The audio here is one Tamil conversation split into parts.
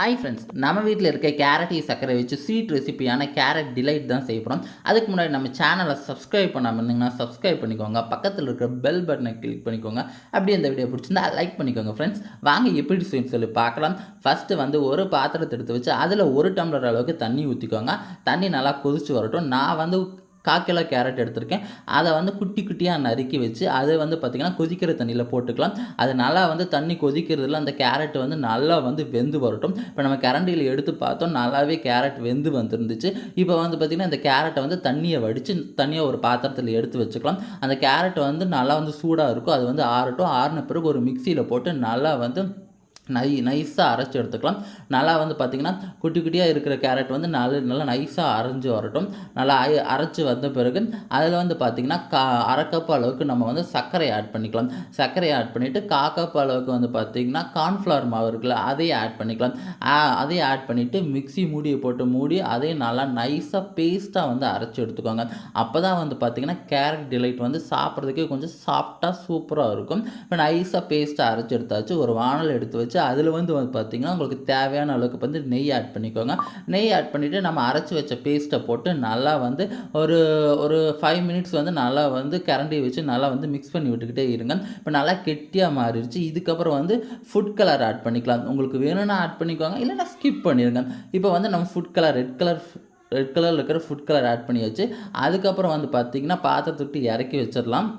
ஹாய் ஃப்ரெண்ட்ஸ், நம்ம வீட்டில் இருக்க கேரட்டி சர்க்கரை வச்சு ஸ்வீட் ரெசிபியான கேரட் டிலைட் தான் செய்ய போகிறோம். அதுக்கு முன்னாடி நம்ம சேனலை சப்ஸ்கிரைப் பண்ணாமல் இருந்தீங்கன்னா சப்ஸ்கிரைப் பண்ணிக்கோங்க. பக்கத்தில் இருக்கிற பெல் பட்டனை கிளிக் பண்ணிக்கோங்க. அப்படியே இந்த வீடியோ பிடிச்சிருந்தா லைக் பண்ணிக்கோங்க. ஃப்ரெண்ட்ஸ், வாங்க எப்படி சொல்லி பார்க்கலாம். ஃபஸ்ட்டு ஒரு பாத்திரத்தை எடுத்து வச்சு அதில் 1 டம்ளர் அளவுக்கு தண்ணி ஊற்றிக்கோங்க. தண்ணி நல்லா கொதிச்சு வரட்டும். நான் 1/4 கிலோ கேரட் எடுத்திருக்கேன். அதை குட்டி குட்டியாக நறுக்கி வச்சு அது பார்த்திங்கன்னா கொதிக்கிற தண்ணியில் போட்டுக்கலாம். அது நல்லா தண்ணி கொதிக்கிறதுல அந்த கேரட் நல்லா வெந்து வரட்டும். இப்போ நம்ம கரண்டியில் எடுத்து பார்த்தோம், நல்லாவே கேரட் வெந்து வந்துருந்துச்சு. இப்போ பார்த்திங்கன்னா இந்த கேரட்டை தண்ணியை வடித்து தனியாக ஒரு பாத்திரத்தில் எடுத்து வச்சுக்கலாம். அந்த கேரட் நல்லா சூடாக இருக்கும். அது ஆறட்டும். ஆறின பிறகு ஒரு மிக்சியில் போட்டு நல்லா நைஸாக அரைச்சி எடுத்துக்கலாம். நல்லா பார்த்திங்கன்னா குட்டி குட்டியாக இருக்கிற கேரட் நல்லா நைஸாக அரைஞ்சி வரட்டும். நல்லா அரைச்சி வந்த பிறகு அதில் பார்த்திங்கன்னா 1/2 கப் அளவுக்கு நம்ம சர்க்கரை ஆட் பண்ணிக்கலாம். சர்க்கரை ஆட் பண்ணிவிட்டு 1/4 கப் அளவுக்கு பார்த்திங்கன்னா கார்ன்ஃப்ளவர் மாவு இருக்குல்ல, அதையும் ஆட் பண்ணிக்கலாம். அதையும் ஆட் பண்ணிவிட்டு மிக்ஸி மூடியை போட்டு மூடி அதையும் நல்லா நைஸாக பேஸ்ட்டாக அரைச்சி எடுத்துக்கோங்க. அப்போ தான் பார்த்திங்கன்னா கேரட் டிலைட் சாப்பிட்றதுக்கே கொஞ்சம் சாஃப்டாக சூப்பராக இருக்கும். இப்போ நைஸாக பேஸ்ட்டாக அரைச்சி எடுத்தாச்சு. ஒரு வானல் எடுத்து வச்சு அதில் பார்த்திங்கன்னா உங்களுக்கு தேவையான அளவுக்கு நெய் ஆட் பண்ணிக்கோங்க. நெய் ஆட் பண்ணிவிட்டு நம்ம அரைச்சி வச்ச பேஸ்ட்டை போட்டு நல்லா ஒரு ஒரு 5 மினிட்ஸ் நல்லா கரண்டி வச்சு நல்லா மிக்ஸ் பண்ணி விட்டுக்கிட்டே இருங்க. இப்போ நல்லா கெட்டியாக மாறிடுச்சு. இதுக்கப்புறம் ஃபுட் கலர் ஆட் பண்ணிக்கலாம். உங்களுக்கு வேணும்னா ஆட் பண்ணிக்கோங்க, இல்லைன்னா ஸ்கிப் பண்ணிடுங்க. இப்போ நம்ம ஃபுட் கலர் ரெட் கலரில் இருக்கிற ஃபுட் கலர் ஆட் பண்ணியாச்சு. அதுக்கப்புறம் பார்த்திங்கன்னா பாத்திரத்தை விட்டு இறக்கி வச்சிடலாம்.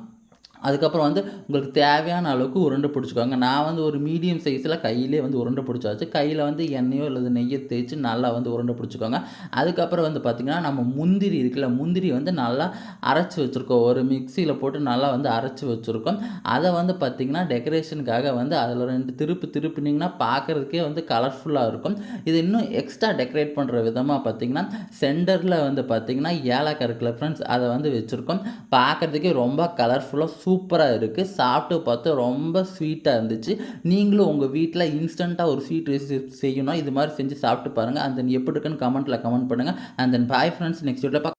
அதுக்கப்புறம் உங்களுக்கு தேவையான அளவுக்கு உருண்டை பிடிச்சிக்கோங்க. நான் ஒரு மீடியம் சைஸில் கையிலே உருண்டை பிடிச்சாச்சு. கையில் எண்ணெயோ அல்லது நெய்யோ தேய்ச்சி நல்லா உருண்டை பிடிச்சிக்கோங்க. அதுக்கப்புறம் பார்த்திங்கன்னா நம்ம முந்திரி இருக்குல்ல, முந்திரி நல்லா அரைச்சி வச்சுருக்கோம். ஒரு மிக்சியில் போட்டு நல்லா அரைச்சி வச்சுருக்கோம். அதை பார்த்திங்கன்னா டெக்கரேஷனுக்காக அதில் 2 திருப்பினீங்கன்னா பார்க்குறதுக்கே கலர்ஃபுல்லாக இருக்கும். இது இன்னும் எக்ஸ்ட்ரா டெக்கரேட் பண்ணுற விதமாக பார்த்திங்கன்னா சென்டரில் பார்த்திங்கன்னா ஏலக்காய் இருக்குல்ல ஃப்ரெண்ட்ஸ், அதை வச்சுருக்கோம். பார்க்குறதுக்கே ரொம்ப கலர்ஃபுல்லாக சூப்பராக இருக்குது. சாப்பிட்டு பார்த்து ரொம்ப ஸ்வீட்டாக இருந்துச்சு. நீங்களும் உங்கள் வீட்டில் இன்ஸ்டண்ட்டாக ஒரு ஸ்வீட் ரெசிபி செய்யணும். இது மாதிரி செஞ்சு சாப்பிட்டு பாருங்கள். அண்ட் தென் எப்படி இருக்குன்னு கமெண்ட் பண்ணுங்கள். And then bye friends, next வீடியோவில்